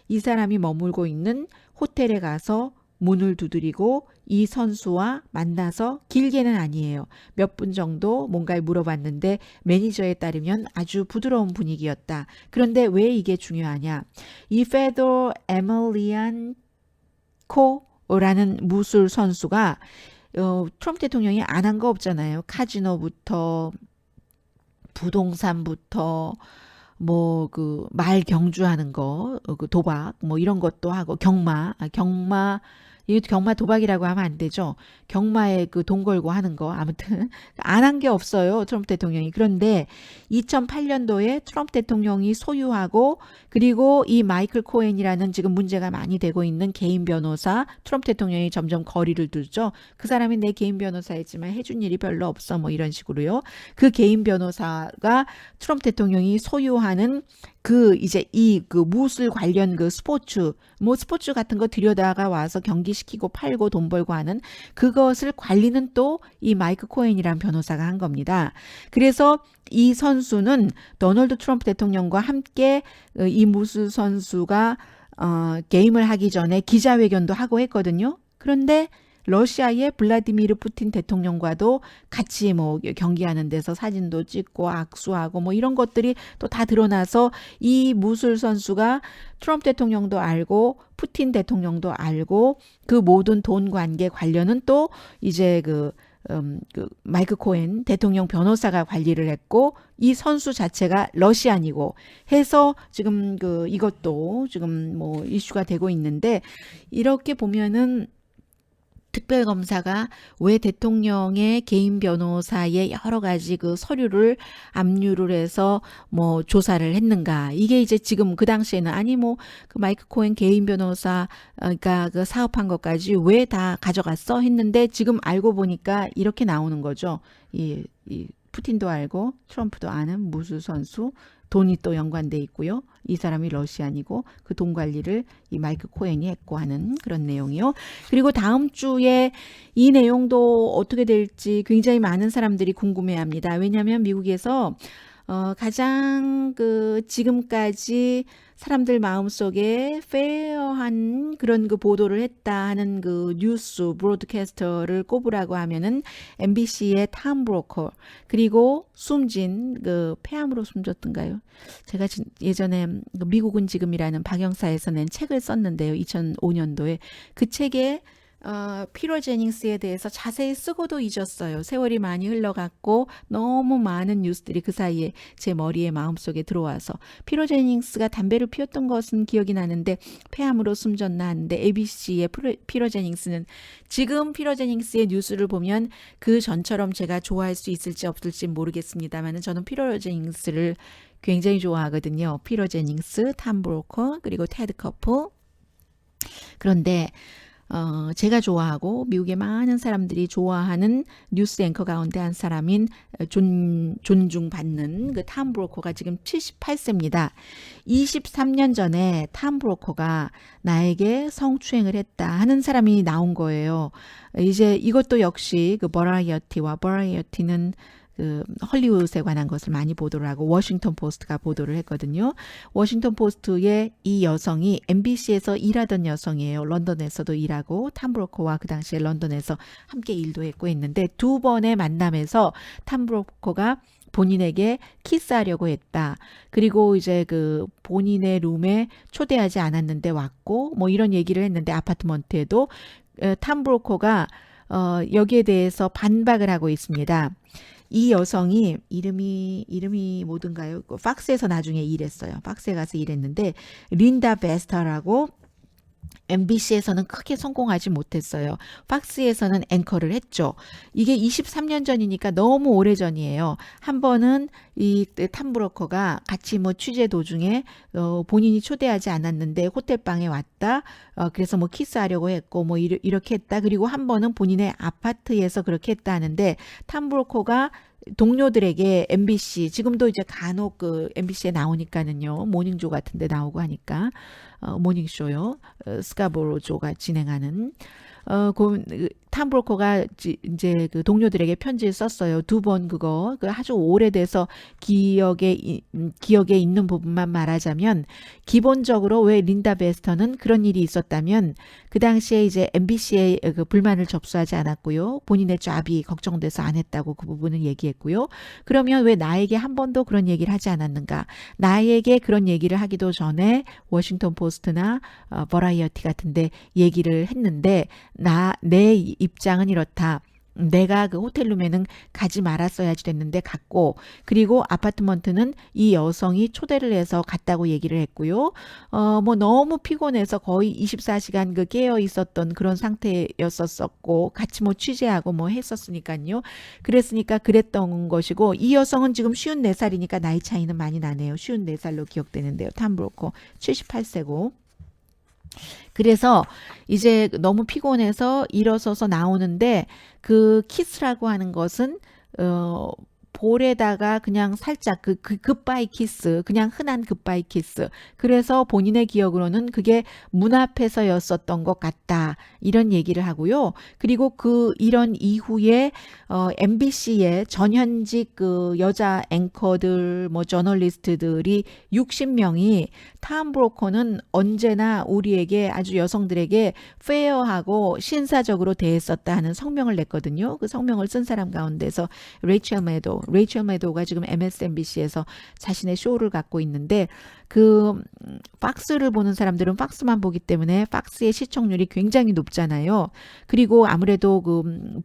이 사람이 머물고 있는 호텔에 가서 문을 두드리고 이 선수와 만나서 길게는 아니에요. 몇 분 정도 뭔가를 물어봤는데 매니저에 따르면 아주 부드러운 분위기였다. 그런데 왜 이게 중요하냐? 이 페도 에멜리안코라는 무술 선수가 트럼프 대통령이 안 한 거 없잖아요. 카지노부터 부동산부터 뭐 그 말 경주하는 거, 그 도박 뭐 이런 것도 하고 경마 이 경마 도박이라고 하면 안 되죠. 경마에 그 돈 걸고 하는 거 아무튼 안 한 게 없어요. 트럼프 대통령이. 그런데 2008년도에 트럼프 대통령이 소유하고 그리고 이 마이클 코엔이라는 지금 문제가 많이 되고 있는 개인 변호사 트럼프 대통령이 점점 거리를 두죠. 그 사람이 내 개인 변호사이지만 해준 일이 별로 없어 뭐 이런 식으로요. 그 개인 변호사가 트럼프 대통령이 소유하는 이제 그 무술 관련 그 스포츠 같은 거 들여다가 와서 경기시키고 팔고 돈 벌고 하는 그것을 관리는 또 이 마이크 코엔이라는 변호사가 한 겁니다. 그래서 이 선수는 도널드 트럼프 대통령과 함께 이 무술 선수가 게임을 하기 전에 기자회견도 하고 했거든요. 그런데 러시아의 블라디미르 푸틴 대통령과도 같이 뭐 경기하는 데서 사진도 찍고 악수하고 뭐 이런 것들이 또 다 드러나서 이 무술 선수가 트럼프 대통령도 알고 푸틴 대통령도 알고 그 모든 돈 관계 관련은 또 이제 그 마이크 코엔 대통령 변호사가 관리를 했고 이 선수 자체가 러시안이고 해서 지금 이것도 지금 뭐 이슈가 되고 있는데 이렇게 보면은 특별검사가 왜 대통령의 개인 변호사의 여러 가지 그 서류를 압류를 해서 뭐 조사를 했는가. 이게 이제 지금 그 당시에는 아니 뭐 그 마이크 코hen 개인 변호사 그러니까 그 사업한 것까지 왜 다 가져갔어 했는데 지금 알고 보니까 이렇게 나오는 거죠. 이 푸틴도 알고 트럼프도 아는 무수 선수 돈이 또 연관돼 있고요. 이 사람이 러시안이고 그 돈 관리를 이 마이크 코헨이 했고 하는 그런 내용이요. 그리고 다음 주에 이 내용도 어떻게 될지 굉장히 많은 사람들이 궁금해합니다. 왜냐하면 미국에서 가장 그 지금까지 사람들 마음속에 페어한 그런 그 보도를 했다 하는 그 뉴스 브로드캐스터를 꼽으라고 하면은 MBC의 탐 브로커 그리고 숨진 그 폐암으로 숨졌던가요? 제가 예전에 미국은 지금이라는 박영사에서 낸 책을 썼는데요. 2005년도에 그 책에 피터 제닝스에 대해서 자세히 쓰고도 잊었어요. 세월이 많이 흘러갔고 너무 많은 뉴스들이 그 사이에 제 머리에 마음속에 들어와서 피터 제닝스가 담배를 피웠던 것은 기억이 나는데 폐암으로 숨졌나 하는데 ABC의 피터 제닝스는 지금 피터 제닝스의 뉴스를 보면 그 전처럼 제가 좋아할 수 있을지 없을지 모르겠습니다만 저는 피터 제닝스를 굉장히 좋아하거든요. 피터 제닝스, 탐 브로커 그리고 테드 커프. 그런데 제가 좋아하고 미국의 많은 사람들이 좋아하는 뉴스 앵커 가운데 한 사람인 존중받는 그 탐 브로커가 지금 78세입니다. 23년 전에 탐 브로커가 나에게 성추행을 했다 하는 사람이 나온 거예요. 이제 이것도 역시 그 버라이어티는 그 헐리우드에 관한 것을 많이 보도를 하고 워싱턴 포스트가 보도를 했거든요. 워싱턴 포스트의 이 여성이 MBC에서 일하던 여성이에요. 런던에서도 일하고 탐 브로커와 그 당시에 런던에서 함께 일도 했고 했는데 두 번의 만남에서 탐 브로커가 본인에게 키스하려고 했다. 그리고 이제 그 본인의 룸에 초대하지 않았는데 왔고 뭐 이런 얘기를 했는데 아파트먼트에도 탐 브로커가 여기에 대해서 반박을 하고 있습니다. 이 여성이 이름이 뭐든가요? 팍스에서 나중에 일했어요. 팍스에 가서 일했는데 린다 베스터라고 MBC에서는 크게 성공하지 못했어요. 팍스에서는 앵커를 했죠. 이게 23년 전이니까 너무 오래전이에요. 한 번은 이 탐 브로커가 같이 뭐 취재 도중에 본인이 초대하지 않았는데 호텔방에 왔다. 그래서 뭐 키스하려고 했고 뭐 이렇게 했다. 그리고 한 번은 본인의 아파트에서 그렇게 했다 하는데 탐 브로커가 동료들에게 MBC 지금도 이제 간혹 그 MBC에 나오니까는요 모닝조 같은데 나오고 하니까 모닝쇼요 스카보로조가 진행하는 탐 브로커가 이제 그 동료들에게 편지를 썼어요. 두 번 그거 아주 오래돼서 기억에 있는 부분만 말하자면 기본적으로 왜 린다 베스터는 그런 일이 있었다면 그 당시에 이제 MBC에 그 불만을 접수하지 않았고요. 본인의 잡이 걱정돼서 안 했다고 그 부분을 얘기했고요. 그러면 왜 나에게 한 번도 그런 얘기를 하지 않았는가? 나에게 그런 얘기를 하기도 전에 워싱턴 포스트나 버라이어티 같은데 얘기를 했는데 내 입장은 이렇다. 내가 그 호텔룸에는 가지 말았어야지 됐는데 갔고 그리고 아파트먼트는 이 여성이 초대를 해서 갔다고 얘기를 했고요. 뭐 너무 피곤해서 거의 24시간 그 깨어 있었던 그런 상태였었고 같이 뭐 취재하고 뭐 했었으니까요. 그랬으니까 그랬던 것이고 이 여성은 지금 54살이니까 나이 차이는 많이 나네요. 54살로 기억되는데요. 탐 브로커 78세고 그래서 이제 너무 피곤해서 일어서서 나오는데 그 키스라고 하는 것은 볼에다가 그냥 살짝 그 굿바이 키스 그냥 흔한 굿바이 키스 그래서 본인의 기억으로는 그게 문 앞에서였었던 것 같다 이런 얘기를 하고요. 그리고 이런 이후에 MBC의 전현직 그 여자 앵커들 뭐 저널리스트들이 60명이 탐 브로커는 언제나 우리에게 아주 여성들에게 페어하고 신사적으로 대했었다 하는 성명을 냈거든요. 그 성명을 쓴 사람 가운데서 레이첼 매도우가 지금 MSNBC에서 자신의 쇼를 갖고 있는데 팍스를 보는 사람들은 팍스만 보기 때문에 팍스의 시청률이 굉장히 높잖아요. 그리고 아무래도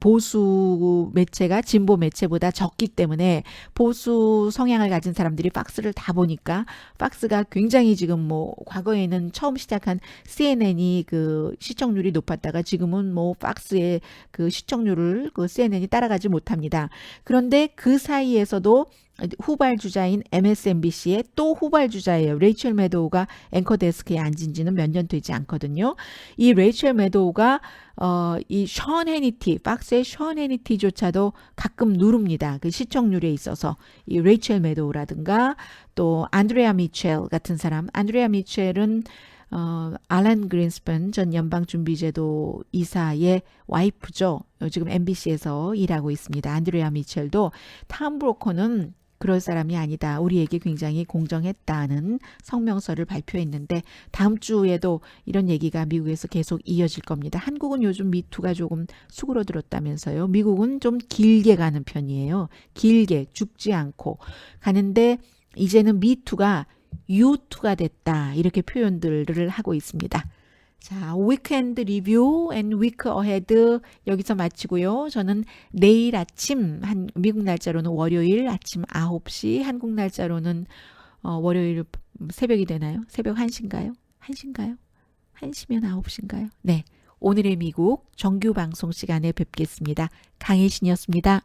보수 매체가 진보 매체보다 적기 때문에 보수 성향을 가진 사람들이 팍스를 다 보니까 팍스가 굉장히 지금 뭐 과거에는 처음 시작한 CNN이 시청률이 높았다가 지금은 뭐 팍스의 시청률을 CNN이 따라가지 못합니다. 그런데 그 사이에서도 후발주자인 MSNBC의 또 후발주자예요. 레이첼 매도우가 앵커 데스크에 앉은 지는 몇 년 되지 않거든요. 이 레이첼 매도우가 이 션 해니티, 팍스의 션 해니티조차도 가끔 누릅니다. 그 시청률에 있어서 이 레이첼 매도우라든가 또 안드레아 미첼 같은 사람. 안드레아 미첼은 알란 그린스펀 전 연방준비제도 이사의 와이프죠. 지금 MBC에서 일하고 있습니다. 안드레아 미첼도 탐 브로커는 그럴 사람이 아니다. 우리에게 굉장히 공정했다는 성명서를 발표했는데 다음 주에도 이런 얘기가 미국에서 계속 이어질 겁니다. 한국은 요즘 미투가 조금 수그러들었다면서요. 미국은 좀 길게 가는 편이에요. 길게 죽지 않고 가는데 이제는 미투가 U2가 됐다. 이렇게 표현들을 하고 있습니다. 자, 위크엔드 리뷰 앤 위크 어헤드 여기서 마치고요. 저는 내일 아침 미국 날짜로는 월요일 아침 9시, 한국 날짜로는 월요일 새벽이 되나요? 새벽 1시인가요? 1시인가요? 1시면 9시인가요? 네. 오늘의 미국 정규 방송 시간에 뵙겠습니다. 강혜신이었습니다.